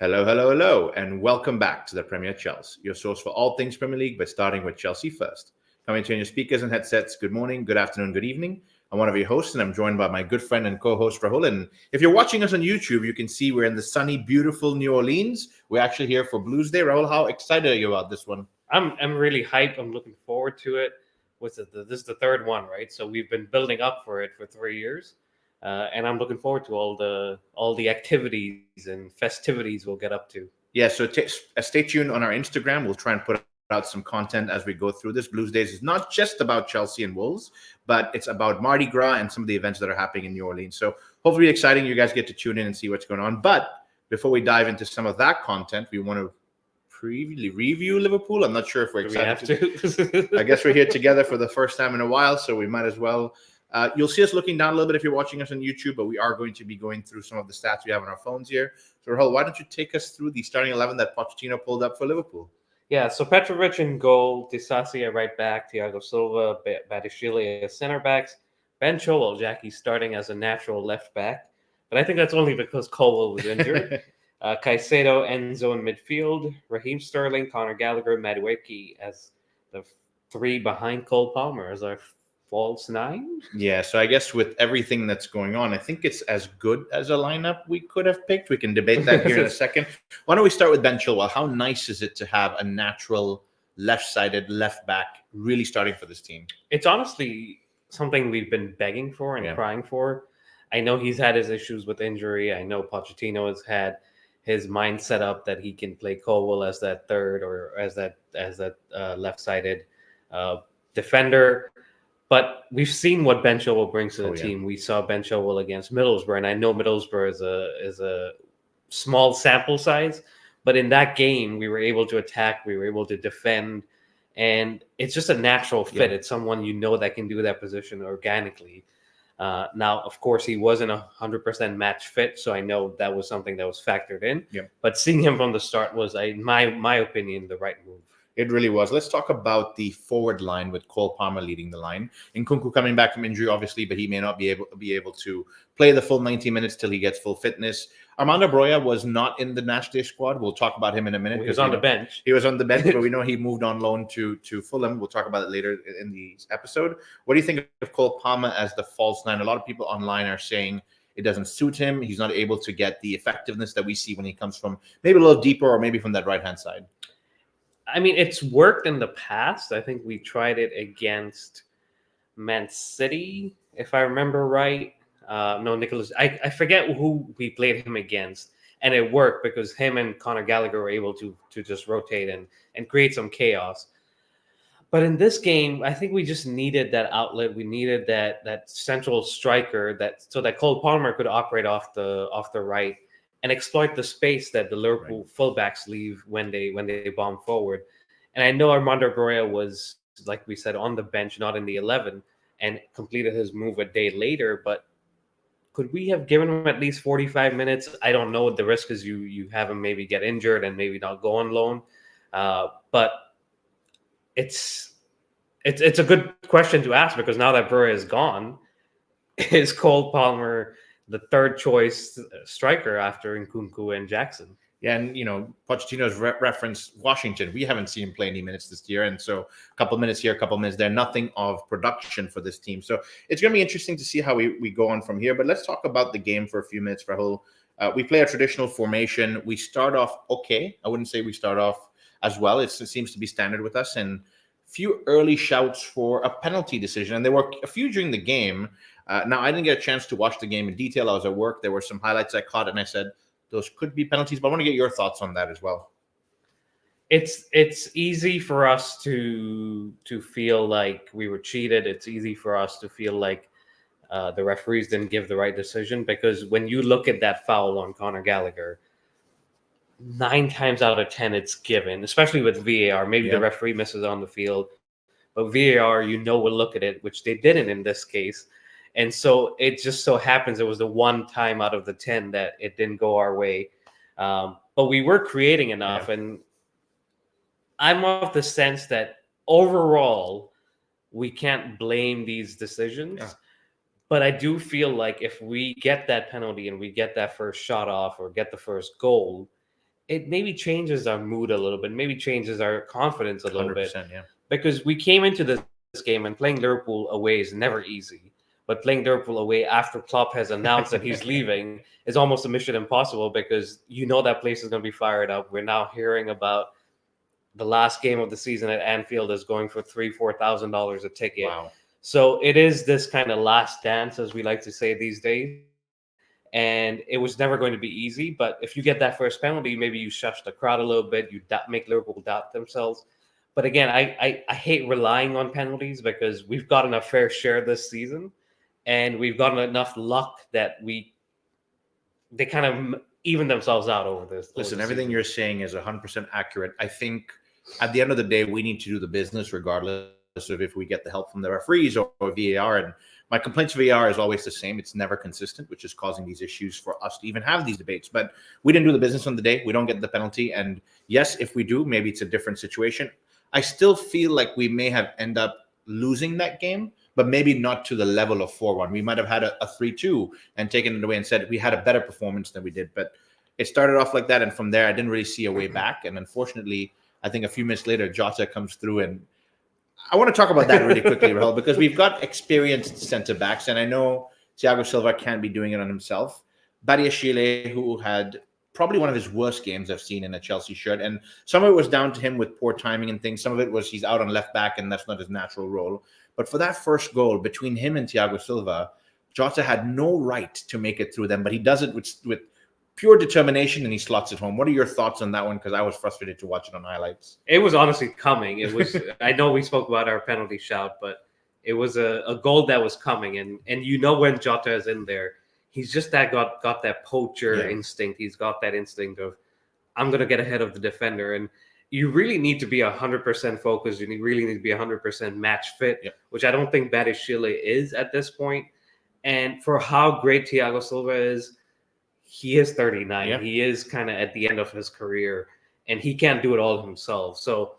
Hello, hello, hello, and welcome back to the Premier Chelsea, your source for all things Premier League, but starting with Chelsea first. Coming to you on your speakers and headsets, good morning, good afternoon, good evening. I'm one of your hosts, and I'm joined by my good friend and co-host, Rahul. And if you're watching us on YouTube, you can see we're in the sunny, beautiful New Orleans. We're actually here for Bluesday. Rahul, how excited are you about this one? I'm really hyped. I'm looking forward to it. This is the third one, right? So we've been building up for it for 3 years, and I'm looking forward to all the activities and festivities we'll get up to. Yeah, so stay tuned on our Instagram. We'll try and put out some content as we go through this. Blues Days is not just about Chelsea and Wolves, but it's about Mardi Gras and some of the events that are happening in New Orleans. So hopefully exciting. You guys get to tune in and see what's going on. But before we dive into some of that content, we want to review Liverpool. I'm not sure if we're excited. Do we have to? I guess we're here together for the first time in a while, so we might as well. You'll see us looking down a little bit if you're watching us on YouTube, but we are going to be going through some of the stats we have on our phones here. So, Rahul, why don't you take us through the starting 11 that Pochettino pulled up for Liverpool? Yeah, so Petrovic in goal, Disasi at right back, Thiago Silva, Badiashile as center backs, Ben Chilwell, Jackie starting as a natural left back, but I think that's only because Colwell was injured. Caicedo, Enzo in midfield, Raheem Sterling, Conor Gallagher, Madueke as the three behind Cole Palmer as our false nine. Yeah, so I guess with everything that's going on, I think it's as good as a lineup we could have picked. We can debate that here in a second. Why don't we start with Ben Chilwell? How nice is it to have a natural left-sided left back really starting for this team? It's honestly something we've been begging for and crying for. I know he's had his issues with injury. I know Pochettino has had his mind set up that he can play Colwell as that third or as that left-sided defender. But we've seen what Ben Chilwell brings to the team. We saw Ben Chilwell against Middlesbrough, and I know Middlesbrough is a small sample size, but in that game we were able to attack, we were able to defend, and it's just a natural fit. It's someone that can do that position organically. Now, of course, he wasn't 100% match fit, so I know that was something that was factored in. But seeing him from the start was, in my opinion, the right move. It really was. Let's talk about the forward line with Cole Palmer leading the line. Nkunku coming back from injury, obviously, but he may not be able to play the full 90 minutes till he gets full fitness. Armando Broja was not in the match day squad. We'll talk about him in a minute. He was on the bench. He was on the bench, but we know he moved on loan to Fulham. We'll talk about it later in the episode. What do you think of Cole Palmer as the false nine? A lot of people online are saying it doesn't suit him. He's not able to get the effectiveness that we see when he comes from maybe a little deeper or maybe from that right-hand side. I mean, it's worked in the past. I think we tried it against Man City, if I remember right. No, Nicholas. I forget who we played him against, and it worked because him and Conor Gallagher were able to just rotate and create some chaos. But in this game, I think we just needed that outlet. We needed that central striker so that Cole Palmer could operate off the right and exploit the space that the Liverpool fullbacks leave when they bomb forward. And I know Armando Broja was, like we said, on the bench, not in the 11, and completed his move a day later. But could we have given him at least 45 minutes? I don't know. The risk is you have him maybe get injured and maybe not go on loan. But it's a good question to ask, because now that Broja is gone, is Cole Palmer the third choice striker after Nkunku and Jackson? Yeah, and Pochettino's referenced Washington. We haven't seen him play any minutes this year, and so a couple minutes here, a couple minutes there. Nothing of production for this team. So it's going to be interesting to see how we go on from here. But let's talk about the game for a few minutes, Rahul. We play a traditional formation. We start off okay. I wouldn't say we start off as well. It seems to be standard with us, and few early shouts for a penalty decision, and there were a few during the game. Now, I didn't get a chance to watch the game in detail. I was at work. There were some highlights I caught, and I said, those could be penalties, but I want to get your thoughts on that as well. It's easy for us to feel like we were cheated. It's easy for us to feel like the referees didn't give the right decision, because when you look at that foul on Conor Gallagher, 9 times out of 10 it's given, especially with VAR. Maybe the referee misses on the field, but VAR, will look at it, which they didn't in this case. And so it just so happens it was the one time out of the 10 that it didn't go our way. But we were creating enough. And I'm of the sense that overall, we can't blame these decisions. But I do feel like if we get that penalty and we get that first shot off or get the first goal, it maybe changes our mood a little bit, maybe changes our confidence a little bit. 100%, yeah. Because we came into this game and playing Liverpool away is never easy. But playing Liverpool away after Klopp has announced that he's leaving is almost a mission impossible because you know that place is going to be fired up. We're now hearing about the last game of the season at Anfield is going for $3,000-4,000 a ticket. Wow. So it is this kind of last dance, as we like to say these days. And it was never going to be easy. But if you get that first penalty, maybe you shush the crowd a little bit. You make Liverpool doubt themselves. But again, I hate relying on penalties because we've gotten a fair share this season, and we've gotten enough luck that they kind of even themselves out over this. Listen, everything you're saying is 100% accurate. I think at the end of the day, we need to do the business regardless of if we get the help from the referees or VAR. And my complaints to VAR is always the same. It's never consistent, which is causing these issues for us to even have these debates. But we didn't do the business on the day. We don't get the penalty. And yes, if we do, maybe it's a different situation. I still feel like we may have ended up losing that game, but maybe not to the level of 4-1. We might have had a 3-2 and taken it away and said we had a better performance than we did. But it started off like that. And from there, I didn't really see a way back. And unfortunately, I think a few minutes later, Jota comes through. And I want to talk about that really quickly, Rahul, because we've got experienced centre backs. And I know Thiago Silva can't be doing it on himself. Badiashile, who had probably one of his worst games I've seen in a Chelsea shirt. And some of it was down to him with poor timing and things. Some of it was he's out on left back and that's not his natural role. But for that first goal between him and Thiago Silva, Jota had no right to make it through them, but he does it with pure determination and he slots it home. What are your thoughts on that one? Because I was frustrated to watch it on highlights. It was honestly coming. It was. I know we spoke about our penalty shout, but it was a goal that was coming. And you know when Jota is in there, he's just got that poacher instinct. He's got that instinct of, I'm going to get ahead of the defender. And you really need to be 100% focused. You really need to be 100% match fit, which I don't think Badiashile is at this point. And for how great Thiago Silva is, he is 39. Yeah. He is kind of at the end of his career, and he can't do it all himself. So,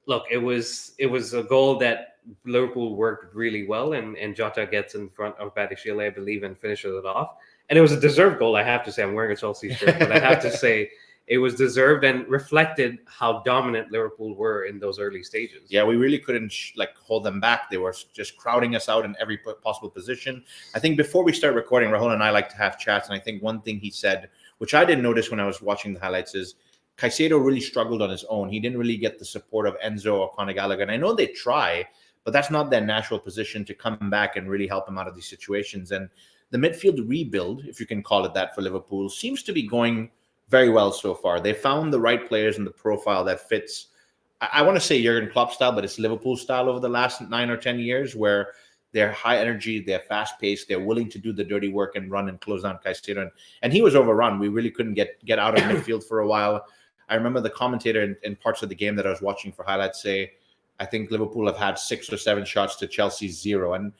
look, it was a goal that Liverpool worked really well, and Jota gets in front of Badiashile, I believe, and finishes it off. And it was a deserved goal, I have to say. I'm wearing a Chelsea shirt, but I have to say it was deserved and reflected how dominant Liverpool were in those early stages. Yeah, we really couldn't hold them back. They were just crowding us out in every possible position. I think before we start recording, Rahul and I like to have chats, and I think one thing he said, which I didn't notice when I was watching the highlights, is Caicedo really struggled on his own. He didn't really get the support of Enzo or Conor Gallagher. And I know they try, but that's not their natural position to come back and really help him out of these situations. And the midfield rebuild, if you can call it that, for Liverpool seems to be going very well so far. They found the right players and the profile that fits. I want to say Jurgen Klopp style, but it's Liverpool style over the last 9 or 10 years, where they're high energy, they're fast paced, they're willing to do the dirty work and run and close down Caicedo. And he was overrun. We really couldn't get out of midfield for a while. I remember the commentator in parts of the game that I was watching for highlights say, I think Liverpool have had 6 or 7 shots to Chelsea's 0. And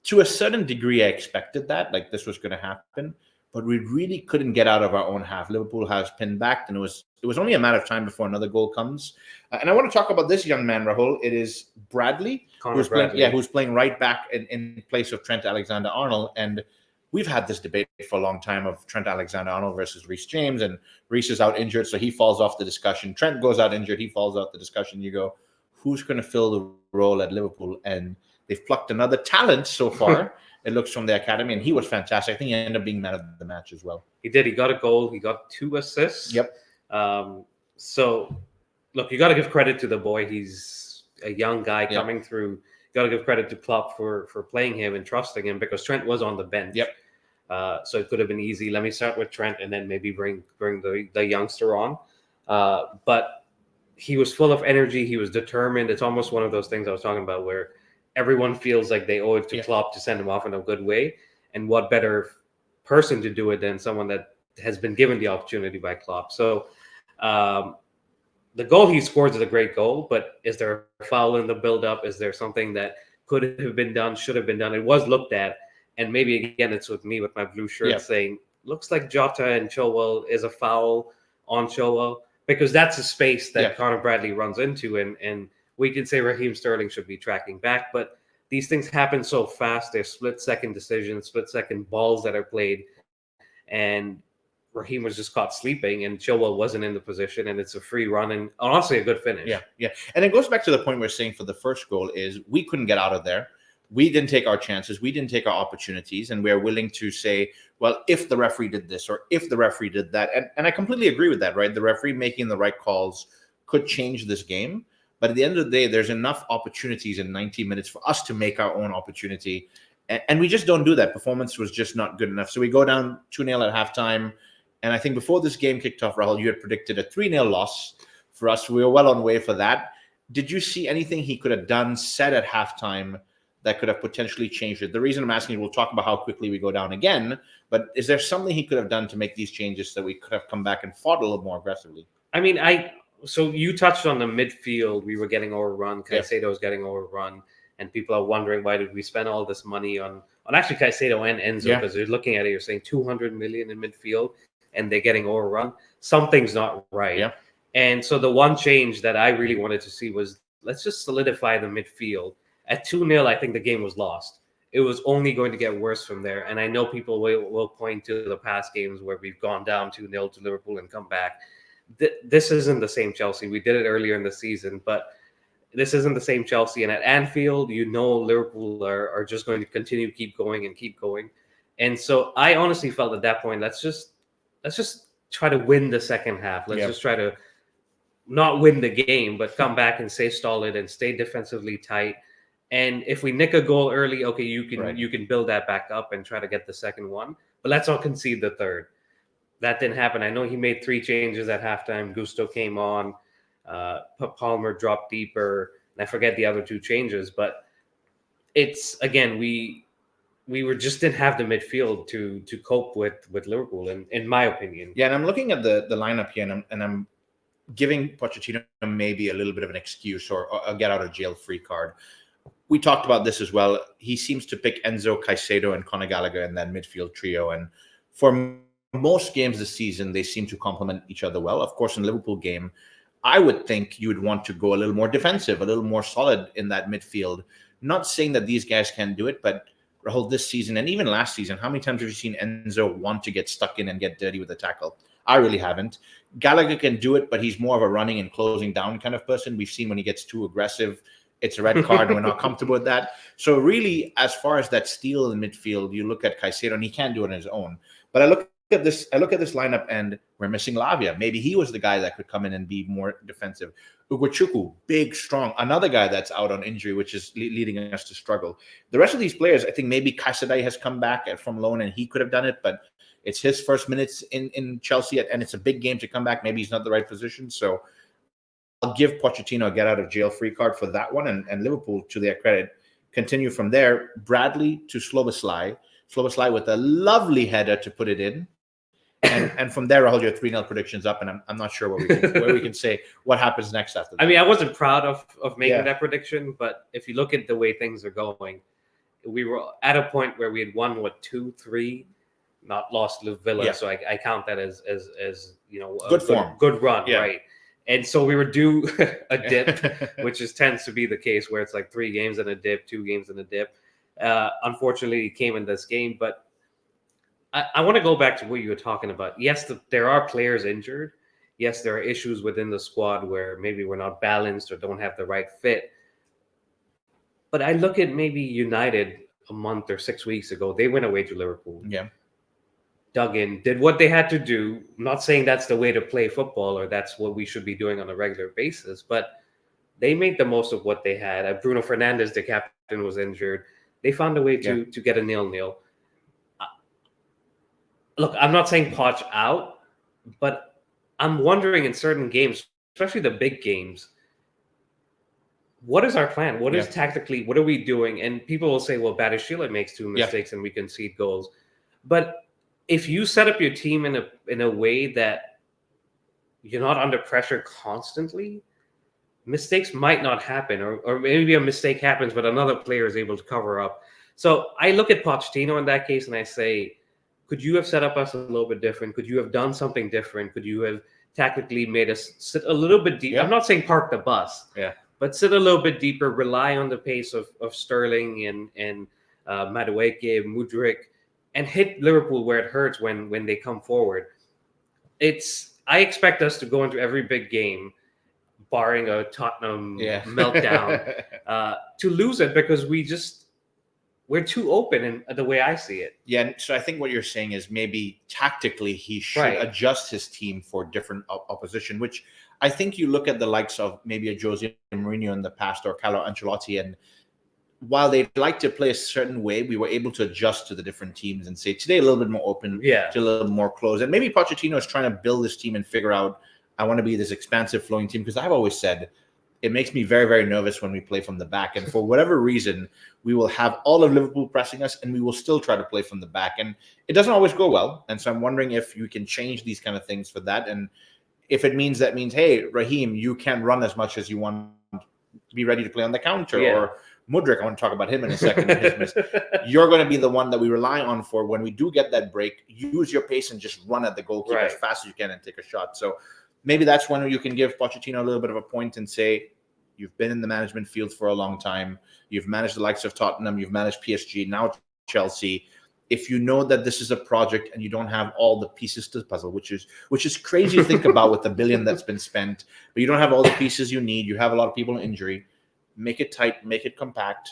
to a certain degree, I expected that, like this was going to happen. But we really couldn't get out of our own half. Liverpool has pinned back, and it was only a matter of time before another goal comes. And I want to talk about this young man, Rahul. It is Bradley, who's playing right back in place of Trent Alexander-Arnold. And we've had this debate for a long time of Trent Alexander-Arnold versus Reece James, and Reece is out injured, so he falls off the discussion. Trent goes out injured, he falls off the discussion. You go, who's going to fill the role at Liverpool? And they've plucked another talent so far. It looks from the academy, and he was fantastic. I think he ended up being man of the match as well. He did. He got a goal. He got 2 assists. Yep. So, look, you got to give credit to the boy. He's a young guy coming through. You got to give credit to Klopp for playing him and trusting him, because Trent was on the bench. Yep. So it could have been easy. Let me start with Trent and then maybe bring the youngster on. But he was full of energy. He was determined. It's almost one of those things I was talking about where everyone feels like they owe it to Klopp to send him off in a good way. And what better person to do it than someone that has been given the opportunity by Klopp. So the goal he scores is a great goal, but is there a foul in the build-up? Is there something that could have been done, should have been done? It was looked at. And maybe, again, it's with me with my blue shirt saying, looks like Jota and Chilwell is a foul on Chilwell, because that's a space that Conor Bradley runs into. And we could say Raheem Sterling should be tracking back, but these things happen so fast. They're split-second decisions, split-second balls that are played. And Raheem was just caught sleeping and Chilwell wasn't in the position, and it's a free run and honestly a good finish. Yeah. And it goes back to the point we're saying for the first goal is we couldn't get out of there. We didn't take our chances. We didn't take our opportunities. And we're willing to say, well, if the referee did this or if the referee did that. And I completely agree with that, right? The referee making the right calls could change this game. But at the end of the day, there's enough opportunities in 90 minutes for us to make our own opportunity. And we just don't do that. Performance was just not good enough. So we go down 2-0 at halftime. And I think before this game kicked off, Rahul, you had predicted a 3-0 loss for us. We were well on way for that. Did you see anything he could have done, said at halftime, that could have potentially changed it? The reason I'm asking, we'll talk about how quickly we go down again, but is there something he could have done to make these changes so that we could have come back and fought a little more aggressively? I mean, so you touched on the midfield. We were getting overrun. Caicedo was getting overrun. And people are wondering, why did we spend all this money on actually Caicedo and Enzo? Because you're looking at it, you're saying 200 million in midfield and they're getting overrun. Something's not right. Yeah. And so the one change that I really wanted to see was, let's just solidify the midfield. At 2-0, I think the game was lost. It was only going to get worse from there. And I know people will point to the past games where we've gone down 2-0 to Liverpool and come back. This isn't the same Chelsea. We did it earlier in the season, but this isn't the same Chelsea. And at Anfield, Liverpool are just going to continue to keep going. And so I honestly felt at that point, let's just try to win the second half. Let's just try to not win the game, but come back and stay solid and stay defensively tight. And if we nick a goal early, okay, you can build that back up and try to get the second one. But let's not concede the third. That didn't happen. I know he made 3 changes at halftime. Gusto came on. Palmer dropped deeper. And I forget the other 2 changes. But it's, again, we just didn't have the midfield to cope with Liverpool, in my opinion. Yeah, and I'm looking at the lineup here, and I'm giving Pochettino maybe a little bit of an excuse or a get-out-of-jail-free card. We talked about this as well. He seems to pick Enzo, Caicedo, and Conor Gallagher in that midfield trio. And for most games this season, they seem to complement each other well. Of course, in the Liverpool game, I would think you would want to go a little more defensive, a little more solid in that midfield. Not saying that these guys can do it, but Rahul, this season and even last season, how many times have you seen Enzo want to get stuck in and get dirty with the tackle? I really haven't. Gallagher can do it, but he's more of a running and closing down kind of person. We've seen when he gets too aggressive, it's a red card, and we're not comfortable with that. So really, as far as that steal in midfield, you look at Caicedo, and he can do it on his own. But I look at this lineup, and we're missing Lavia. Maybe he was the guy that could come in and be more defensive. Ugochukwu, big, strong, another guy that's out on injury, which is leading us to struggle. The rest of these players, I think maybe Casadei has come back from loan, and he could have done it, but it's his first minutes in Chelsea, and it's a big game to come back. Maybe he's not the right position. So I'll give Pochettino a get-out-of-jail-free card for that one, and Liverpool, to their credit, continue from there. Bradley to Sloboslai with a lovely header to put it in. And from there, Rahul, your 3-0 predictions up, and I'm not sure where we can say what happens next after that. I mean, I wasn't proud of making that prediction, but if you look at the way things are going, we were at a point where we had won 2-3, not lost to Villa, so I count that as good form, good run, right? And so we were due a dip, which tends to be the case where it's like 3 games and a dip, 2 games and a dip. Unfortunately, it came in this game, but I want to go back to what you were talking about. Yes, there are players injured. Yes, there are issues within the squad where maybe we're not balanced or don't have the right fit. But I look at maybe United a month or 6 weeks ago. They went away to Liverpool. Yeah. Dug in, did what they had to do. I'm not saying that's the way to play football or that's what we should be doing on a regular basis, but they made the most of what they had. Bruno Fernandes, the captain, was injured. They found a way to get a 0-0. Look, I'm not saying Poch out, but I'm wondering in certain games, especially the big games, what is our plan? What is tactically, what are we doing? And people will say, well, Badiashile makes 2 mistakes and we concede goals. But if you set up your team in a way that you're not under pressure constantly, mistakes might not happen, or maybe a mistake happens, but another player is able to cover up. So I look at Pochettino in that case and I say, could you have set up us a little bit different? Could you have done something different? Could you have tactically made us sit a little bit deep? I'm not saying park the bus, but sit a little bit deeper, rely on the pace of Sterling and Madueke, Mudryk, and hit Liverpool where it hurts when they come forward. I expect us to go into every big game, barring a Tottenham meltdown, to lose it because we're too open in the way I see it. Yeah, so I think what you're saying is maybe tactically he should Right. adjust his team for different opposition, which I think you look at the likes of maybe a Jose Mourinho in the past or Carlo Ancelotti, and while they'd like to play a certain way, we were able to adjust to the different teams and say today a little bit more open, Yeah. to a little more closed. And maybe Pochettino is trying to build this team and figure out, I want to be this expansive flowing team, because I've always said it makes me very, very nervous when we play from the back. And for whatever reason, we will have all of Liverpool pressing us and we will still try to play from the back. And it doesn't always go well. And so I'm wondering if you can change these kind of things for that. And if it means that means, hey, Raheem, you can run as much as you want, be ready to play on the counter. Yeah. Or Mudryk, I want to talk about him in a second. You're going to be the one that we rely on for when we do get that break. Use your pace and just run at the goalkeeper as fast as you can and take a shot. So maybe that's when you can give Pochettino a little bit of a point and say, you've been in the management field for a long time. You've managed the likes of Tottenham. You've managed PSG, now Chelsea. If you know that this is a project and you don't have all the pieces to the puzzle, which is crazy to think about with the billion that's been spent, but you don't have all the pieces you need. You have a lot of people in injury. Make it tight, make it compact.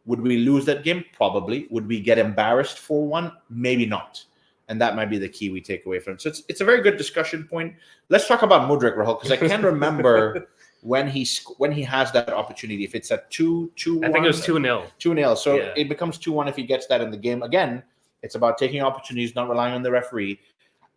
Would we lose that game? Probably. Would we get embarrassed for one? Maybe not. And that might be the key we take away from it. So it's a very good discussion point. Let's talk about Mudryk, Rahul, because I can't remember when he has that opportunity. If it's at 2-1. I think it was 2-0. 2-0. So it becomes 2-1 if he gets that in the game. Again, it's about taking opportunities, not relying on the referee.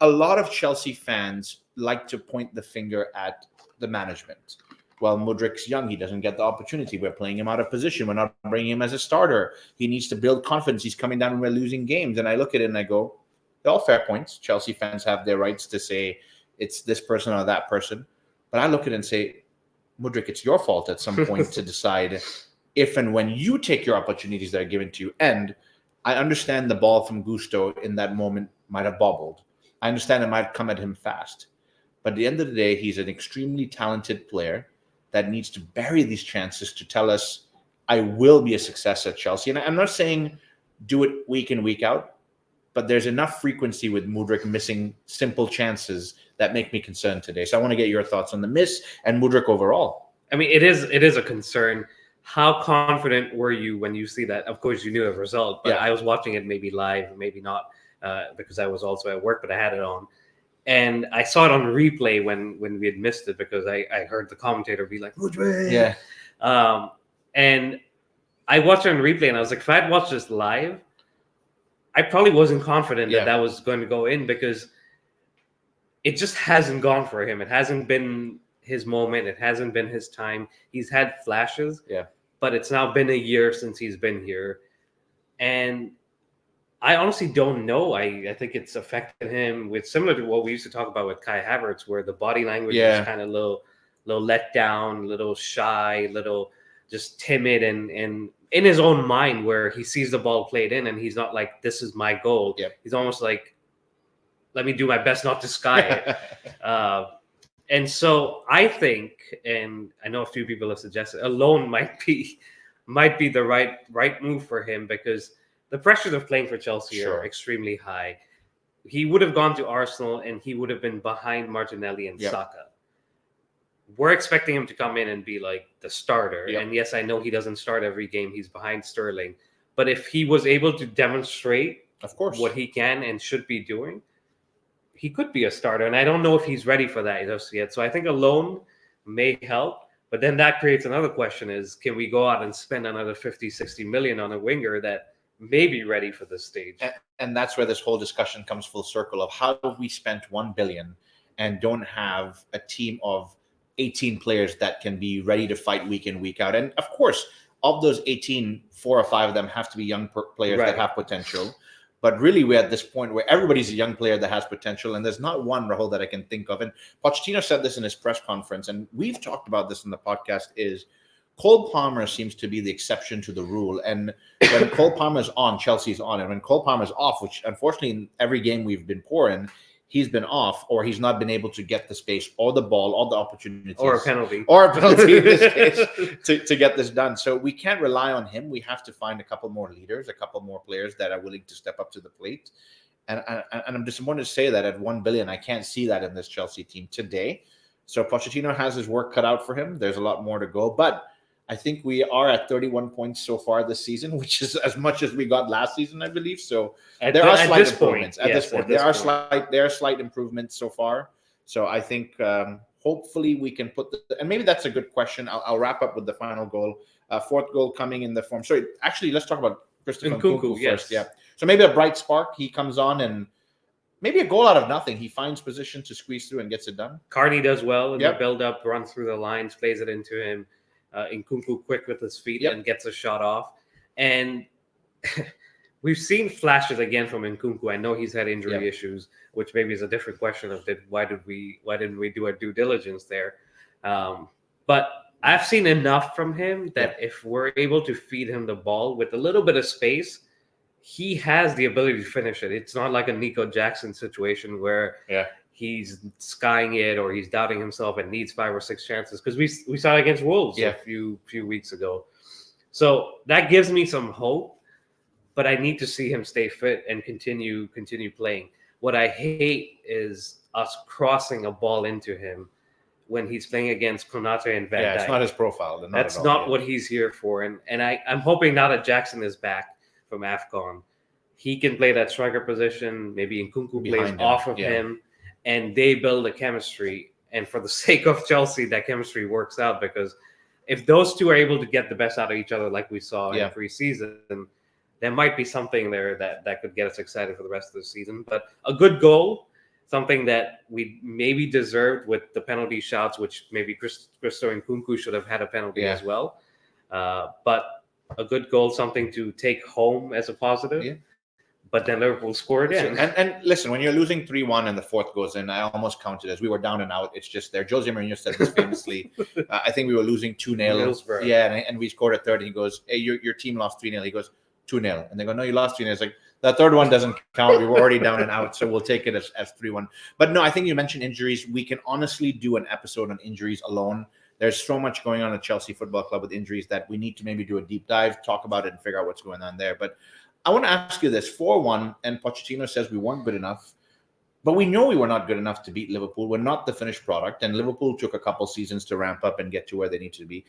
A lot of Chelsea fans like to point the finger at the management. Well, Mudryk's young. He doesn't get the opportunity. We're playing him out of position. We're not bringing him as a starter. He needs to build confidence. He's coming down when we're losing games. And I look at it and I go, they're all fair points. Chelsea fans have their rights to say it's this person or that person. But I look at it and say, Mudryk, it's your fault at some point to decide if and when you take your opportunities that are given to you. And I understand the ball from Gusto in that moment might have bobbled. I understand it might come at him fast. But at the end of the day, he's an extremely talented player that needs to bury these chances to tell us, I will be a success at Chelsea. And I'm not saying do it week in, week out, but there's enough frequency with Mudryk missing simple chances that make me concerned today. So I want to get your thoughts on the miss and Mudryk overall. I mean, it is a concern. How confident were you when you see that? Of course, you knew the result, but I was watching it maybe live, maybe not, because I was also at work, but I had it on. And I saw it on replay when we had missed it because I heard the commentator be like, Mudryk. Yeah. And I watched it on replay and I was like, if I had watched this live, I probably wasn't confident that was going to go in because it just hasn't gone for him. It hasn't been his moment. It hasn't been his time. He's had flashes, but it's now been a year since he's been here. And I honestly don't know. I think it's affected him with similar to what we used to talk about with Kai Havertz, where the body language is kind of little let down, little shy, little just timid and in his own mind where he sees the ball played in and he's not like, this is my goal. He's almost like, let me do my best not to sky it. And so I think, and I know a few people have suggested, a loan might be the right move for him because the pressures of playing for Chelsea are extremely high. He would have gone to Arsenal and he would have been behind Martinelli and Saka. We're expecting him to come in and be like the starter. And yes, I know he doesn't start every game. He's behind Sterling. But if he was able to demonstrate what he can and should be doing, he could be a starter. And I don't know if he's ready for that just yet. So I think a loan may help. But then that creates another question is, can we go out and spend another 50, 60 million on a winger that may be ready for this stage? And that's where this whole discussion comes full circle of how have we spent 1 billion and don't have a team of 18 players that can be ready to fight week in, week out. And of course, of those 18, 4 or 5 of them have to be young players that have potential. But really, we're at this point where everybody's a young player that has potential. And there's not one, Rahul, that I can think of. And Pochettino said this in his press conference, and we've talked about this in the podcast, is Cole Palmer seems to be the exception to the rule. And when Cole Palmer's on, Chelsea's on. And when Cole Palmer's off, which unfortunately in every game we've been poor in, he's been off or he's not been able to get the space or the ball or the opportunities. Or a penalty. In this case to get this done. So we can't rely on him. We have to find a couple more leaders, a couple more players that are willing to step up to the plate. And I'm disappointed to say that at 1 billion, I can't see that in this Chelsea team today. So Pochettino has his work cut out for him. There's a lot more to go, but I think we are at 31 points so far this season, which is as much as we got last season, I believe. So there are slight improvements at this point. There are slight improvements so far. So I think hopefully we can put and maybe that's a good question. I'll wrap up with the final goal. Fourth goal coming in the form. Sorry, actually, let's talk about Christopher Nkunku first. Yeah. So maybe a bright spark. He comes on and maybe a goal out of nothing. He finds position to squeeze through and gets it done. Carney does well in the build-up, runs through the lines, plays it into him. Nkunku quick with his feet and gets a shot off. And we've seen flashes again from Nkunku. I know he's had injury issues, which maybe is a different question of why didn't we do our due diligence there? But I've seen enough from him that if we're able to feed him the ball with a little bit of space, he has the ability to finish it. It's not like a Nico Jackson situation where he's skying it or he's doubting himself and needs 5 or 6 chances, because we saw it against Wolves a few weeks ago. So that gives me some hope, but I need to see him stay fit and continue playing. What I hate is us crossing a ball into him when he's playing against Konate and Van Dijk. It's not his profile. That's not what he's here for. And I'm hoping now that Jackson is back from AFCON, he can play that striker position. Maybe Nkunku plays off of him, and they build a chemistry. And for the sake of Chelsea, that chemistry works out, because if those two are able to get the best out of each other like we saw in pre-season, there might be something there that could get us excited for the rest of the season. But a good goal, something that we maybe deserved with the penalty shots, which maybe Christopher Nkunku should have had a penalty as well. But a good goal, something to take home as a positive. Yeah. But then Liverpool scored again. And listen, when you're losing 3-1 and the fourth goes in, I almost counted as we were down and out. It's just there. Jose Mourinho said this famously. I think we were losing 2-0. Yeah, and we scored a third. And he goes, "Hey, your team lost 3-0. He goes, 2-0. And they go, "No, you lost 3-0. It's like, that third one doesn't count. We were already down and out, so we'll take it as 3-1. But no, I think you mentioned injuries. We can honestly do an episode on injuries alone. There's so much going on at Chelsea Football Club with injuries that we need to maybe do a deep dive, talk about it, and figure out what's going on there. But I want to ask you this. 4-1, and Pochettino says we weren't good enough. But we know we were not good enough to beat Liverpool. We're not the finished product, and Liverpool took a couple seasons to ramp up and get to where they need to be.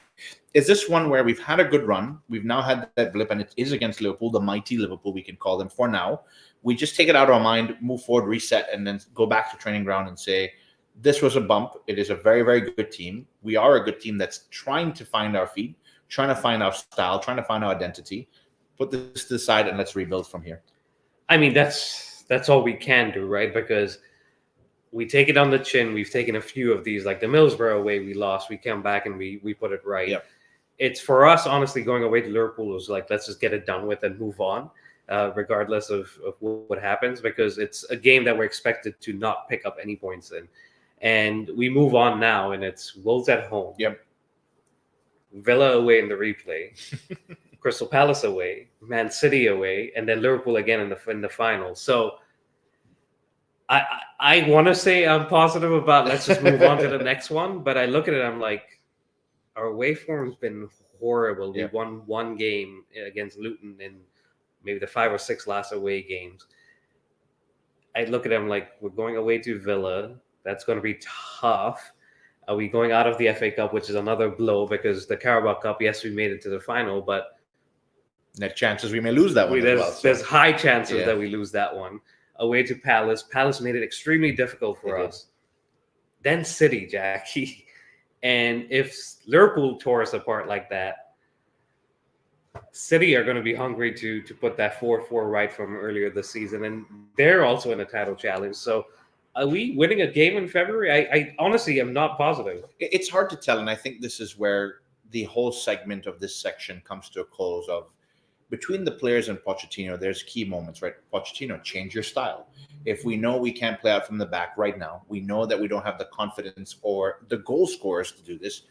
Is this one where we've had a good run? We've now had that blip, and it is against Liverpool, the mighty Liverpool, we can call them for now. We just take it out of our mind, move forward, reset, and then go back to training ground and say, this was a bump. It is a very, very good team. We are a good team that's trying to find our feet, trying to find our style, trying to find our identity. Put this to the side and let's rebuild from here. I mean, that's all we can do, right? Because we take it on the chin. We've taken a few of these, like the Middlesbrough away we lost. We come back and we put it right. Yep. It's for us, honestly, going away to Liverpool is like, let's just get it done with and move on, regardless of what happens, because it's a game that we're expected to not pick up any points in. And we move on now, and it's Wolves at home. Yep. Villa away in the replay. Crystal Palace away, Man City away, and then Liverpool again in the final. So I want to say I'm positive about let's just move on to the next one, but I look at it, I'm like, our away form's been horrible. We won one game against Luton in maybe the 5 or 6 last away games. I look at them like, we're going away to Villa. That's going to be tough. Are we going out of the FA Cup, which is another blow, because the Carabao Cup, yes, we made it to the final, but net chances we may lose that one as well. There's high chances that we lose that one. Away to Palace. Palace made it extremely difficult for us. Then City, Jackie. And if Liverpool tore us apart like that, City are going to be hungry to put that 4-4 right from earlier this season. And they're also in a title challenge. So are we winning a game in February? I honestly am not positive. It's hard to tell. And I think this is where the whole segment of this section comes to a close of, between the players and Pochettino, there's key moments, right? Pochettino, change your style. If we know we can't play out from the back right now, we know that we don't have the confidence or the goal scorers to do this,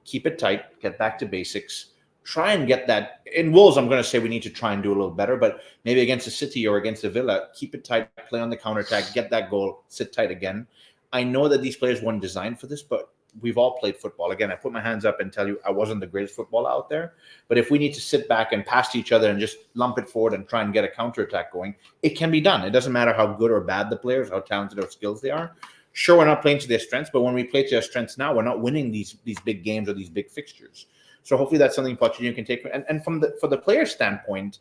keep it tight, get back to basics, try and get that. In Wolves, I'm going to say we need to try and do a little better, but maybe against the City or against the Villa, keep it tight, play on the counterattack, get that goal, sit tight again. I know that these players weren't designed for this, but we've all played football. Again, I put my hands up and tell you I wasn't the greatest footballer out there. But if we need to sit back and pass to each other and just lump it forward and try and get a counterattack going, it can be done. It doesn't matter how good or bad the players, how talented or skills they are. Sure, we're not playing to their strengths, but when we play to their strengths now, we're not winning these big games or these big fixtures. So hopefully that's something Pochettino can take. And for the player standpoint,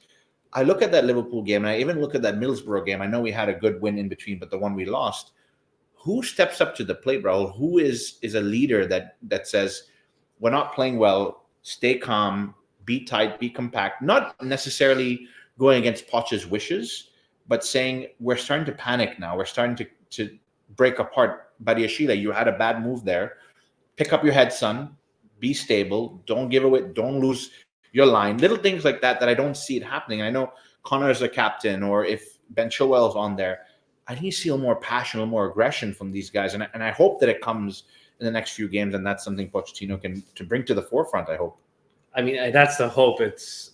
I look at that Liverpool game, and I even look at that Middlesbrough game. I know we had a good win in between, but the one we lost, who steps up to the plate, bro? Who is a leader that says, we're not playing well, stay calm, be tight, be compact, not necessarily going against Poch's wishes, but saying we're starting to panic now. We're starting to break apart. Badiashile, you had a bad move there. Pick up your head, son. Be stable. Don't give away. Don't lose your line. Little things like that I don't see it happening. I know Connor is a captain, or if Ben Chilwell's on there, I need to see a little more passion, a little more aggression from these guys. And I hope that it comes in the next few games, and that's something Pochettino can to bring to the forefront, I hope. I mean, that's the hope. It's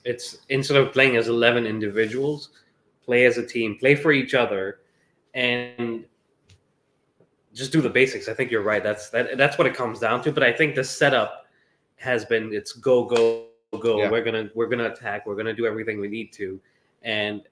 instead of playing as 11 individuals, play as a team, play for each other, and just do the basics. I think you're right. That's what it comes down to. But I think the setup has been it's go. Yeah. We're gonna attack. We're gonna do everything we need to, and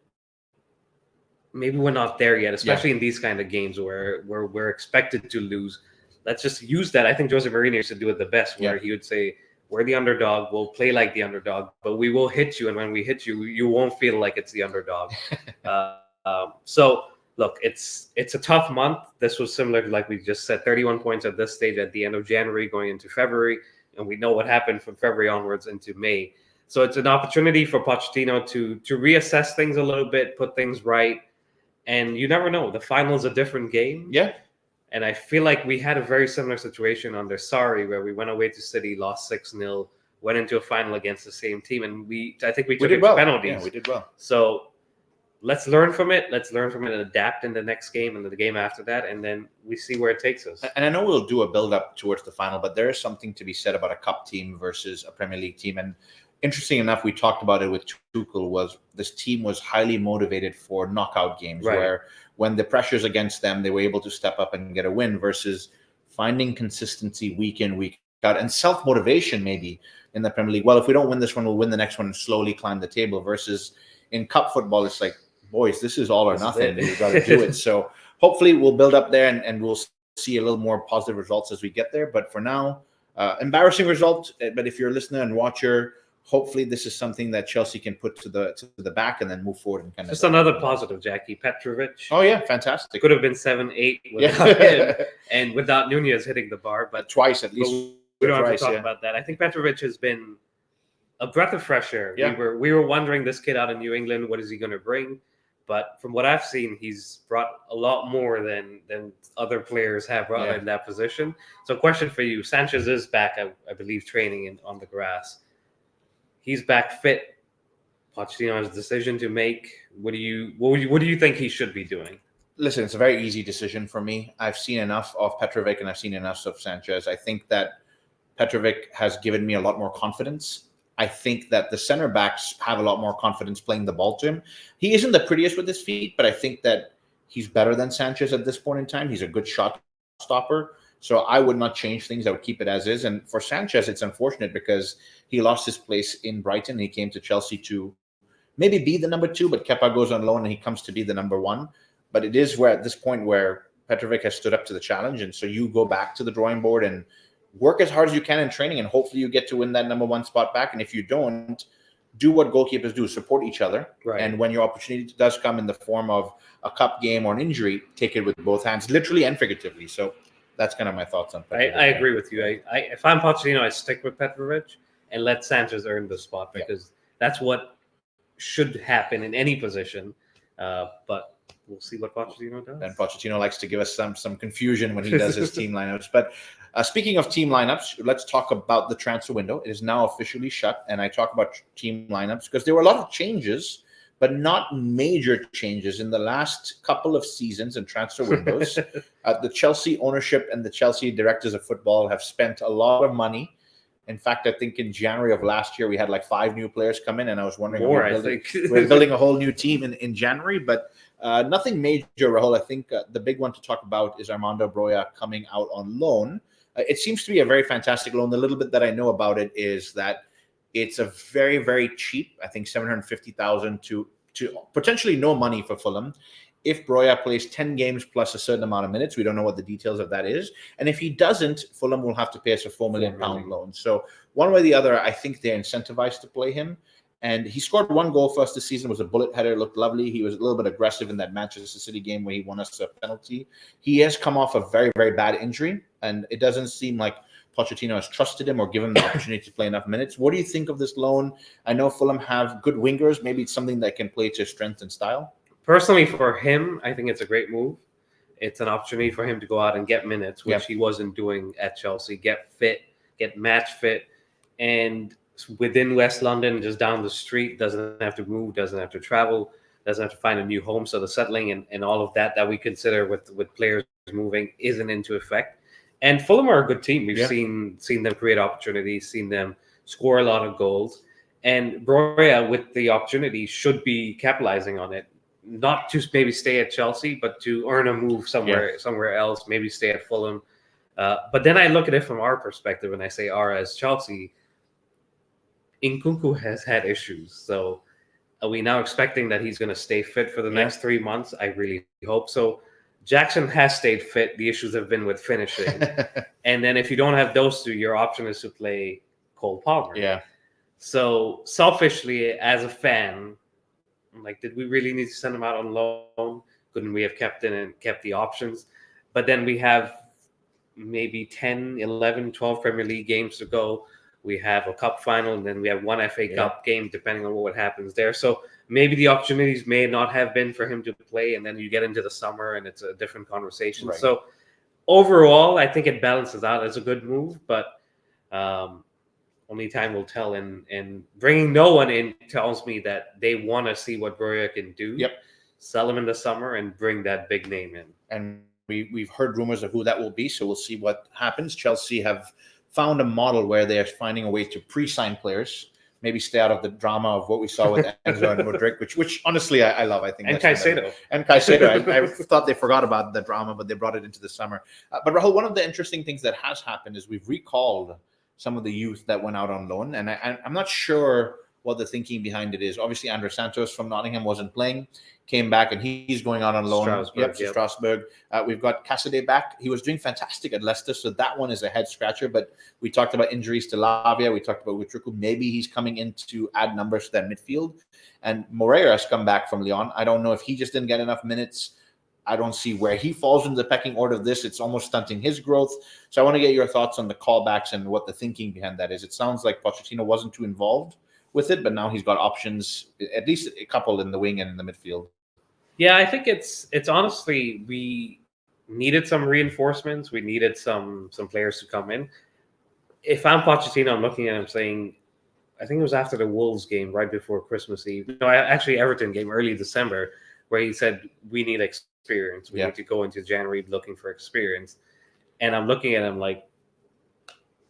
maybe we're not there yet, especially in these kind of games where we're expected to lose. Let's just use that. I think Jose Mourinho used to do it the best, where he would say, we're the underdog, we'll play like the underdog, but we will hit you, and when we hit you, you won't feel like it's the underdog. So, look, it's a tough month. This was similar to, like we just said, 31 points at this stage at the end of January going into February, and we know what happened from February onwards into May. So it's an opportunity for Pochettino to reassess things a little bit, put things right, and you never know. The final's a different game. Yeah. And I feel like we had a very similar situation under Sarri, where we went away to City, lost 6-0, went into a final against the same team, and I think we took it to penalties. Yeah, we did well. So let's learn from it. Let's learn from it and adapt in the next game and the game after that, and then we see where it takes us. And I know we'll do a build-up towards the final, but there is something to be said about a cup team versus a Premier League team. And interesting enough, we talked about it with Tuchel, was this team was highly motivated for knockout games, where when the pressure's against them, they were able to step up and get a win, versus finding consistency week in, week out, and self-motivation maybe in the Premier League. Well, if we don't win this one, we'll win the next one and slowly climb the table, versus in cup football, it's like, boys, this is all or nothing. We've got to do it. So hopefully we'll build up there, and we'll see a little more positive results as we get there. But for now, embarrassing result. But if you're a listener and watcher, hopefully this is something that Chelsea can put to the back and then move forward. And just another positive, Jackie. Petrovic. Oh yeah, fantastic. Could have been 7-8 without him, and without Nunez hitting the bar, but twice at least. We don't have to talk about that. I think Petrovic has been a breath of fresh air. Yeah. We were wondering, this kid out in New England, what is he going to bring? But from what I've seen, he's brought a lot more than other players have brought in that position. So, question for you: Sanchez is back, I believe, training on the grass. He's back fit. Pochettino has a decision to make. What do you think he should be doing? Listen, it's a very easy decision for me. I've seen enough of Petrovic and I've seen enough of Sanchez. I think that Petrovic has given me a lot more confidence. I think that the center backs have a lot more confidence playing the ball to him. He isn't the prettiest with his feet, but I think that he's better than Sanchez at this point in time. He's a good shot stopper. So I would not change things. I would keep it as is. And for Sanchez, it's unfortunate because he lost his place in Brighton. He came to Chelsea to maybe be the number 2, but Kepa goes on loan and he comes to be the number 1. But it is where at this point where Petrovic has stood up to the challenge. And so you go back to the drawing board and work as hard as you can in training, and hopefully you get to win that number 1 spot back. And if you don't, do what goalkeepers do, support each other. Right. And when your opportunity does come in the form of a cup game or an injury, take it with both hands, literally and figuratively. So that's kind of my thoughts on Petrovic. I agree with you. If I'm Pochettino, I stick with Petrovic and let Sanchez earn the spot, because that's what should happen in any position. But we'll see what Pochettino does. And Pochettino likes to give us some confusion when he does his team lineups. But speaking of team lineups, let's talk about the transfer window. It is now officially shut, and I talk about team lineups because there were a lot of changes, but not major changes in the last couple of seasons and transfer windows. The Chelsea ownership and the Chelsea directors of football have spent a lot of money. In fact, I think in January of last year, we had like 5 new players come in, and I was wondering, we're building a whole new team in January, but nothing major, Rahul. I think the big one to talk about is Armando Broja coming out on loan It seems to be a very fantastic loan. The little bit that I know about it is that it's a very, very cheap, I think 750,000 to potentially no money for Fulham. If Broya plays 10 games plus a certain amount of minutes, we don't know what the details of that is. And if he doesn't, Fulham will have to pay us a £4 million loan. So one way or the other, I think they're incentivized to play him. And he scored 1 goal for us this season. It was a bullet header. It looked lovely. He was a little bit aggressive in that Manchester City game where he won us a penalty. He has come off a very, very bad injury, and it doesn't seem like Pochettino has trusted him or given him the opportunity to play enough minutes. What do you think of this loan? I know Fulham have good wingers. Maybe it's something that can play to strength and style. Personally, for him, I think it's a great move. It's an opportunity for him to go out and get minutes, which he wasn't doing at Chelsea. Get fit, get match fit, and within West London, just down the street, doesn't have to move, doesn't have to travel, doesn't have to find a new home. So the settling and all of that we consider with players moving isn't into effect. And Fulham are a good team. We've seen them create opportunities, seen them score a lot of goals. And Broya, with the opportunity, should be capitalizing on it. Not to maybe stay at Chelsea, but to earn a move somewhere else, maybe stay at Fulham. But then I look at it from our perspective, and I say, as Chelsea, Nkunku has had issues. So are we now expecting that he's going to stay fit for the next 3 months? I really hope so. Jackson has stayed fit. The issues have been with finishing. And then if you don't have those two, your option is to play Cole Palmer. Yeah. So selfishly, as a fan, I'm like, did we really need to send him out on loan? Couldn't we have kept in and kept the options? But then we have maybe 10, 11, 12 Premier League games to go. We have a cup final, and then we have one FA Cup game, depending on what happens there. So maybe the opportunities may not have been for him to play, and then you get into the summer, and it's a different conversation. Right. So overall, I think it balances out as a good move, but only time will tell. And bringing no one in tells me that they want to see what Broya can do. Yep. Sell him in the summer and bring that big name in. And we've heard rumors of who that will be, so we'll see what happens. Chelsea have found a model where they're finding a way to pre-sign players, maybe stay out of the drama of what we saw with Enzo and Modric, which honestly I love. I think and Caicedo. I thought they forgot about the drama, but they brought it into the summer. But Rahul, one of the interesting things that has happened is we've recalled some of the youth that went out on loan, and I'm not sure what the thinking behind it is. Obviously, Andre Santos from Nottingham wasn't playing, came back, and he's going out on loan. Strasbourg. We've got Cassidy back. He was doing fantastic at Leicester, so that one is a head scratcher. But we talked about injuries to Lavia. We talked about Witriku. Maybe he's coming in to add numbers to that midfield. And Moreira has come back from Lyon. I don't know if he just didn't get enough minutes. I don't see where he falls in the pecking order of this. It's almost stunting his growth. So I want to get your thoughts on the callbacks and what the thinking behind that is. It sounds like Pochettino wasn't too involved with it, but now he's got options, at least a couple in the wing and in the midfield. Yeah, I think it's honestly, we needed some reinforcements. We needed some players to come in. If I'm Pochettino, I'm looking at him saying, I think it was after the Wolves game, right before Christmas Eve. No, actually Everton game, early December, where he said, we need experience. We need to go into January looking for experience. And I'm looking at him like,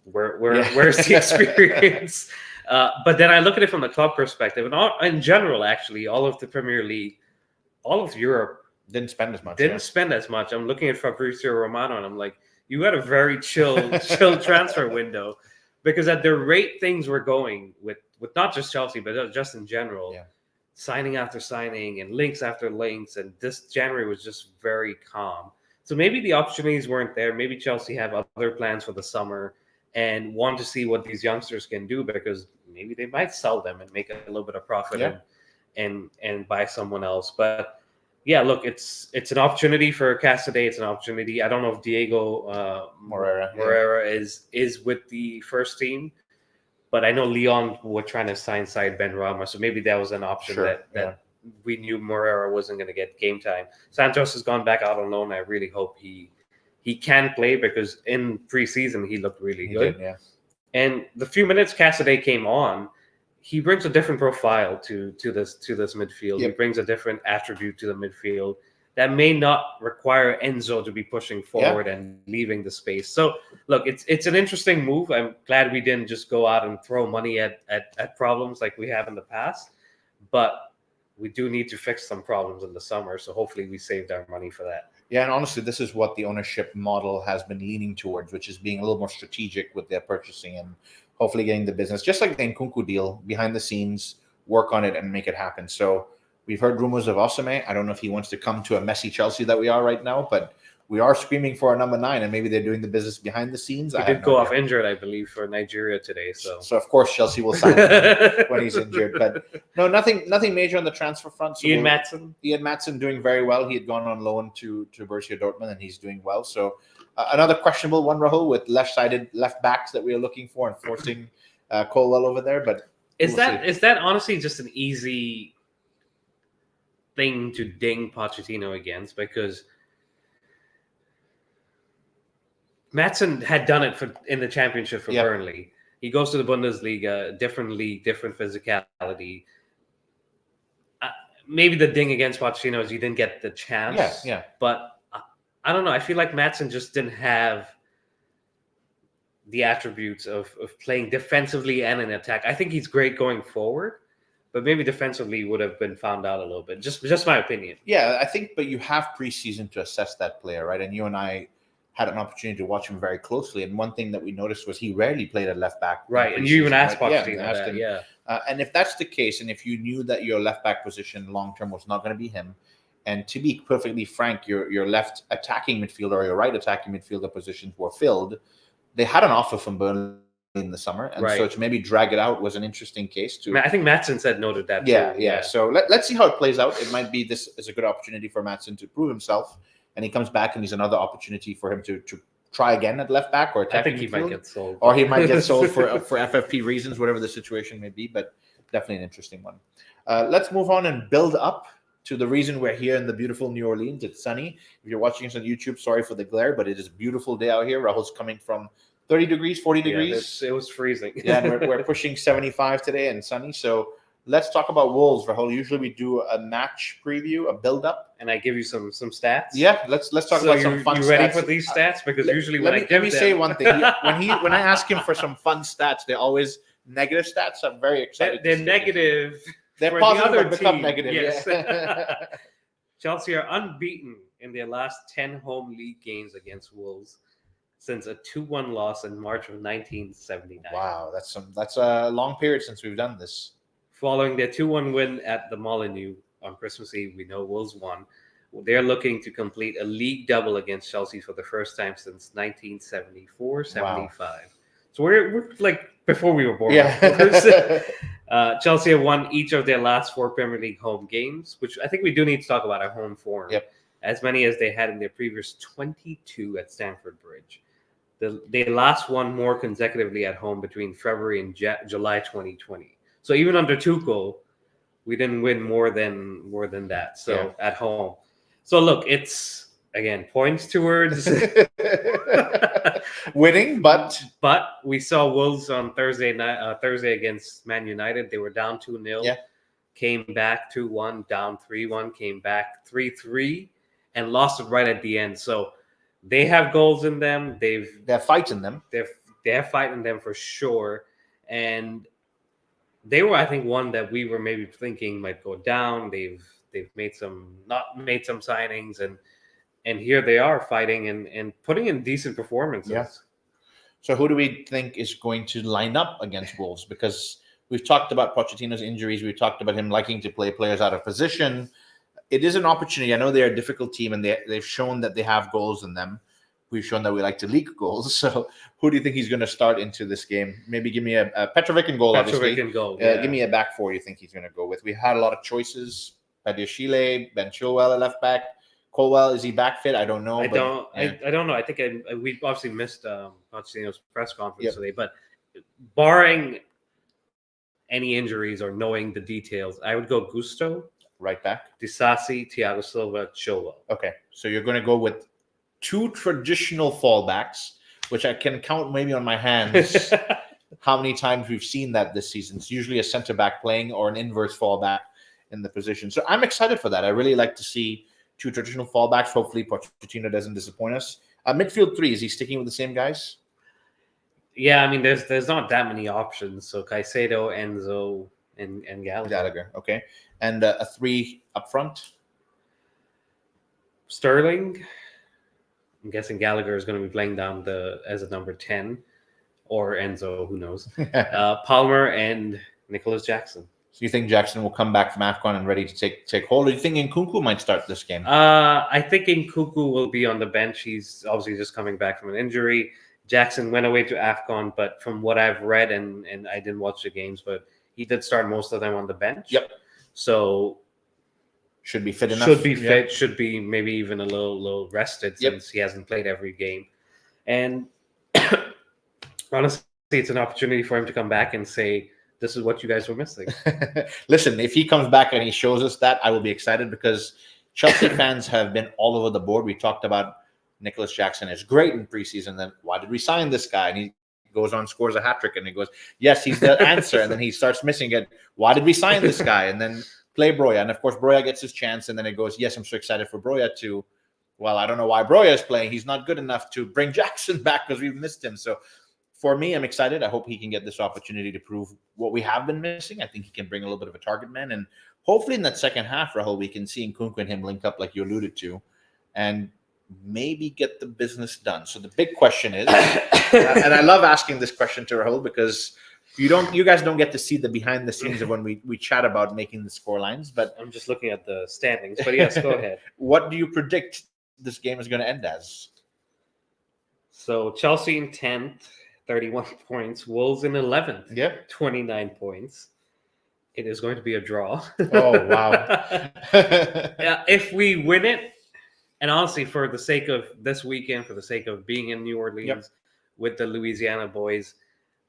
where's the experience? But then I look at it from the club perspective, and in general, actually, all of the Premier League, all of Europe didn't spend as much. I'm looking at Fabrizio Romano, and I'm like, you had a very chill transfer window, because at the rate things were going with not just Chelsea, but just in general, signing after signing and links after links, and this January was just very calm. So maybe the opportunities weren't there. Maybe Chelsea have other plans for the summer and want to see what these youngsters can do, because maybe they might sell them and make a little bit of profit and buy someone else. But yeah, look, it's an opportunity for Cassidy. It's an opportunity. I don't know if Diego Moreira is with the first team, but I know Lyon were trying to sign Ben Rama, so maybe that was an option that we knew Moreira wasn't going to get game time. Santos has gone back out on loan. I really hope he can play, because in preseason he looked really good. And the few minutes Cassidy came on, he brings a different profile to this midfield. He brings a different attribute to the midfield that may not require Enzo to be pushing forward and leaving the space. So look, it's an interesting move. I'm glad we didn't just go out and throw money at problems like we have in the past, but we do need to fix some problems in the summer. So hopefully we saved our money for that. Yeah, and honestly, this is what the ownership model has been leaning towards, which is being a little more strategic with their purchasing and hopefully getting the business, just like the Nkunku deal, behind the scenes, work on it and make it happen. So we've heard rumors of Osame. I don't know if he wants to come to a messy Chelsea that we are right now, but we are screaming for a number 9, and maybe they're doing the business behind the scenes. He I did have go no off idea. injured, I believe, for Nigeria today. So of course Chelsea will sign him when he's injured. But no, nothing major on the transfer front. So Ian Maatsen doing very well. He had gone on loan to Borussia Dortmund, and he's doing well. So another questionable one, Rahul, with left-sided left backs that we are looking for and forcing Colwell over there. But is that honestly just an easy thing to ding Pochettino against, because Maatsen had done it in the championship for Burnley. He goes to the Bundesliga, different league, different physicality. Maybe the ding against Pochettino is he didn't get the chance. Yeah. But I don't know. I feel like Maatsen just didn't have the attributes of playing defensively and in attack. I think he's great going forward, but maybe defensively would have been found out a little bit. Just my opinion. Yeah, I think, but you have preseason to assess that player, right? And you and I had an opportunity to watch him very closely, and one thing that we noticed was he rarely played at left back. Right, and you even asked Pochettino and if that's the case, and if you knew that your left back position long term was not going to be him, and to be perfectly frank, your left attacking midfielder or your right attacking midfielder positions were filled, they had an offer from Burnley in the summer, and so to maybe drag it out was an interesting case too. I think Maatsen said no to that. Yeah. So let's see how it plays out. It might be this is a good opportunity for Maatsen to prove himself, and he comes back and he's another opportunity for him to try again at left back or attacking. I think he might get sold, or he might get sold for FFP reasons, whatever the situation may be. But definitely an interesting one. Let's move on and build up to the reason we're here in the beautiful New Orleans. It's sunny. If you're watching us on YouTube, sorry for the glare, but it is a beautiful day out here. Rahul's coming from 30 degrees, 40 degrees. It was freezing. And we're pushing 75 today and sunny. So let's talk about Wolves, Rahul. Usually we do a match preview, a build-up. And I give you some stats. Yeah, let's talk about some fun stats. You ready for these stats? Because usually let me say one thing. When I ask him for some fun stats, they're always negative stats. I'm very excited. They're negative. They're positive but become negative. Yes. Yeah. Chelsea are unbeaten in their last 10 home league games against Wolves since a 2-1 loss in March of 1979. Wow, that's a long period since we've done this. Following their 2-1 win at the Molineux on Christmas Eve, we know Wolves won. They're looking to complete a league double against Chelsea for the first time since 1974-75. Wow. So we're like before we were born. Yeah. Chelsea have won each of their last 4 Premier League home games, which I think we do need to talk about our home form. Yep. As many as they had in their previous 22 at Stamford Bridge. They last won more consecutively at home between February and July 2020. So even under Tuchel, we didn't win more than that. So at home. So look, it's again points towards winning, but we saw Wolves on Thursday against Man United. They were down 2-0, came back 2-1, down 3-1, came back 3-3, and lost it right at the end. So they have goals in them. They're fighting them. They're fighting them for sure, and they were, I think, one that we were maybe thinking might go down. They've made some signings, and here they are fighting and putting in decent performances. Yeah. So who do we think is going to line up against Wolves? Because we've talked about Pochettino's injuries. We've talked about him liking to play players out of position. It is an opportunity. I know they're a difficult team, and they've shown that they have goals in them. We've shown that we like to leak goals. So who do you think he's going to start into this game? Maybe give me a Petrovic in goal, obviously. Petrovic in goal, Give me a back four you think he's going to go with. We had a lot of choices. Badiashile, Ben Chilwell at left back. Colwell, is he back fit? I don't know. I don't know. I think we obviously missed Pochettino's press conference today. But barring any injuries or knowing the details, I would go Gusto. Right back. Disasi, Thiago Silva, Chilwell. Okay. So you're going to go with 2 traditional fallbacks, which I can count maybe on my hands how many times we've seen that this season. It's usually a center back playing or an inverse fallback in the position. So I'm excited for that. I really like to see 2 traditional fallbacks. Hopefully Pochettino doesn't disappoint us. Midfield 3, is he sticking with the same guys? Yeah, I mean, there's not that many options. So Caicedo, Enzo, and Gallagher. Okay. And a 3 up front? Sterling, I'm guessing Gallagher is going to be playing down as a number 10, or Enzo, who knows. Palmer and Nicholas Jackson. So you think Jackson will come back from AFCON and ready to take hold? Or do you think Nkunku might start this game? I think Nkunku will be on the bench. He's obviously just coming back from an injury. Jackson went away to AFCON, but from what I've read, and I didn't watch the games, but he did start most of them on the bench. Yep. So should be fit enough. Should be fit. Should be maybe even a little rested since he hasn't played every game. And honestly, it's an opportunity for him to come back and say, this is what you guys were missing. Listen, if he comes back and he shows us that, I will be excited because Chelsea fans have been all over the board. We talked about Nicholas Jackson is great in preseason. Then why did we sign this guy? And he goes on, scores a hat trick, and he goes, yes, he's the answer. And then he starts missing it. Why did we sign this guy? And then play Broja. And of course, Broja gets his chance. And then it goes, yes, I'm so excited for Broja to, well, I don't know why Broja is playing. He's not good enough to bring Jackson back because we've missed him. So for me, I'm excited. I hope he can get this opportunity to prove what we have been missing. I think he can bring a little bit of a target man. And hopefully in that second half, Rahul, we can see Nkunku and him link up like you alluded to and maybe get the business done. So the big question is, and I love asking this question to Rahul because you guys don't get to see the behind the scenes of when we chat about making the score lines. But I'm just looking at the standings. But yes, go ahead. What do you predict this game is going to end as? So Chelsea in 10th. 31 points. Wolves in 11th. 29 points. It is going to be a draw. Oh, wow. If we win it, and honestly, for the sake of this weekend, for the sake of being in New Orleans with the Louisiana boys,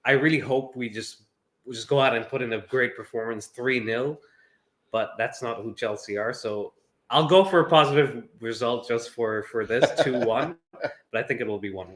I really hope we just go out and put in a great performance, 3-0. But that's not who Chelsea are. So I'll go for a positive result just for this, 2-1. But I think it will be 1-1.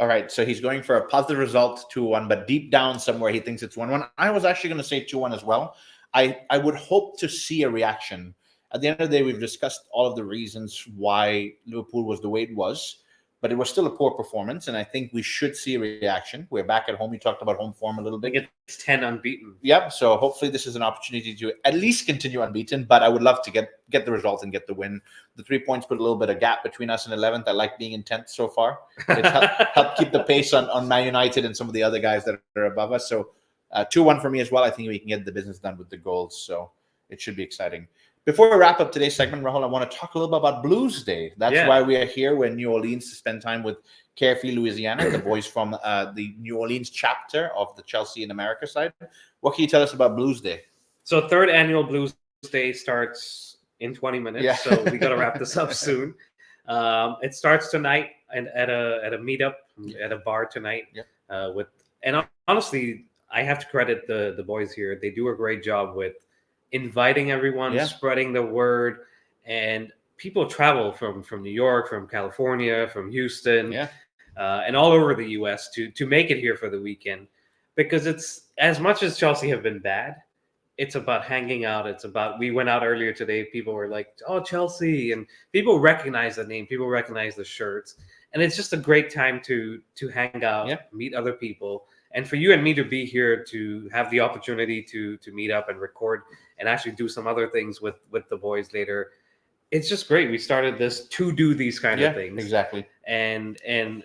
All right, so he's going for a positive result, 2-1, but deep down somewhere he thinks it's 1-1. I was actually going to say 2-1 as well. I would hope to see a reaction. At the end of the day, we've discussed all of the reasons why Liverpool was the way it was, but it was still a poor performance, and I think we should see a reaction. We're back at home. You talked about home form a little bit. It's 10 unbeaten. Yep, so hopefully this is an opportunity to at least continue unbeaten, but I would love to get the result and get the win. The 3 points put a little bit of gap between us and 11th. I like being in 10th so far. It's helped keep the pace on Man United and some of the other guys that are above us. So 2-1 for me as well. I think we can get the business done with the goals, so it should be exciting. Before we wrap up today's segment, Rahul, I want to talk a little bit about Bluesday. That's why we are here. We're in New Orleans to spend time with Carefree Louisiana, the boys from the New Orleans chapter of the Chelsea in America side. What can you tell us about Bluesday? So 3rd annual Bluesday starts in 20 minutes, so we got to wrap this up soon. It starts tonight and at a meetup at a bar tonight. Honestly, I have to credit the boys here. They do a great job with inviting everyone, spreading the word, and people travel from New York, from California, from Houston, and all over the U.S. to make it here for the weekend, because it's, as much as Chelsea have been bad, it's about hanging out. It's about, we went out earlier today, people were like, oh, Chelsea, and people recognize the name, people recognize the shirts, and it's just a great time to hang out, meet other people. And for you and me to be here, to have the opportunity to meet up and record and actually do some other things with the boys later, it's just great. We started this to do these kind of things. Exactly. And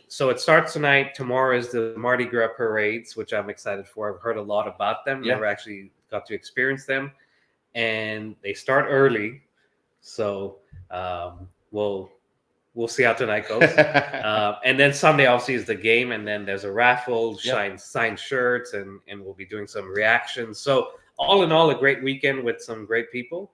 so it starts tonight. Tomorrow is the Mardi Gras parades, which I'm excited for. I've heard a lot about them. Never actually got to experience them. And they start early. So we'll see how tonight goes. And then Sunday, obviously, is the game. And then there's a raffle, signed shirts, and we'll be doing some reactions. So all in all, a great weekend with some great people.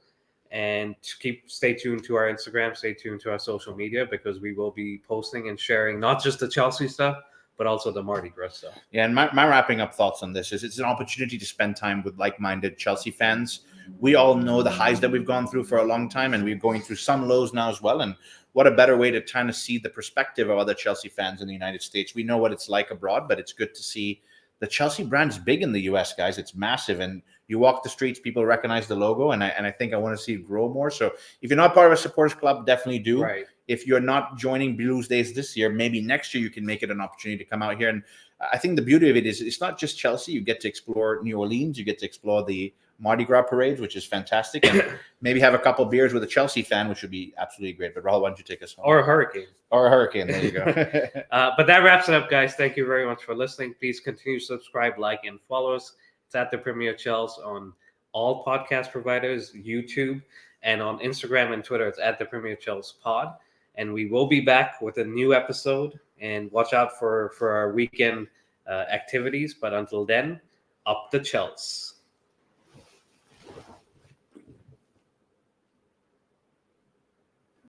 And stay tuned to our Instagram, stay tuned to our social media, because we will be posting and sharing not just the Chelsea stuff, but also the Mardi Gras stuff. Yeah, and my wrapping up thoughts on this is it's an opportunity to spend time with like-minded Chelsea fans. We all know the highs that we've gone through for a long time, and we're going through some lows now as well. And what a better way to kind of see the perspective of other Chelsea fans in the United States. We know what it's like abroad, but it's good to see the Chelsea brand is big in the US, guys. It's massive. And you walk the streets, people recognize the logo. And I think I want to see it grow more. So if you're not part of a supporters club, definitely do. Right. If you're not joining Bluesdays this year, maybe next year you can make it an opportunity to come out here. And I think the beauty of it is it's not just Chelsea. You get to explore New Orleans. You get to explore the Mardi Gras parades, which is fantastic, and maybe have a couple beers with a Chelsea fan, which would be absolutely great. But Rahul, why don't you take us home? Or a hurricane. Or a hurricane. There you go. But that wraps it up, guys. Thank you very much for listening. Please continue to subscribe, like, and follow us. It's at the Premier Chels on all podcast providers, YouTube, and on Instagram and Twitter. It's at the Premier Chels Pod. And we will be back with a new episode. And watch out for our weekend activities. But until then, up the Chels.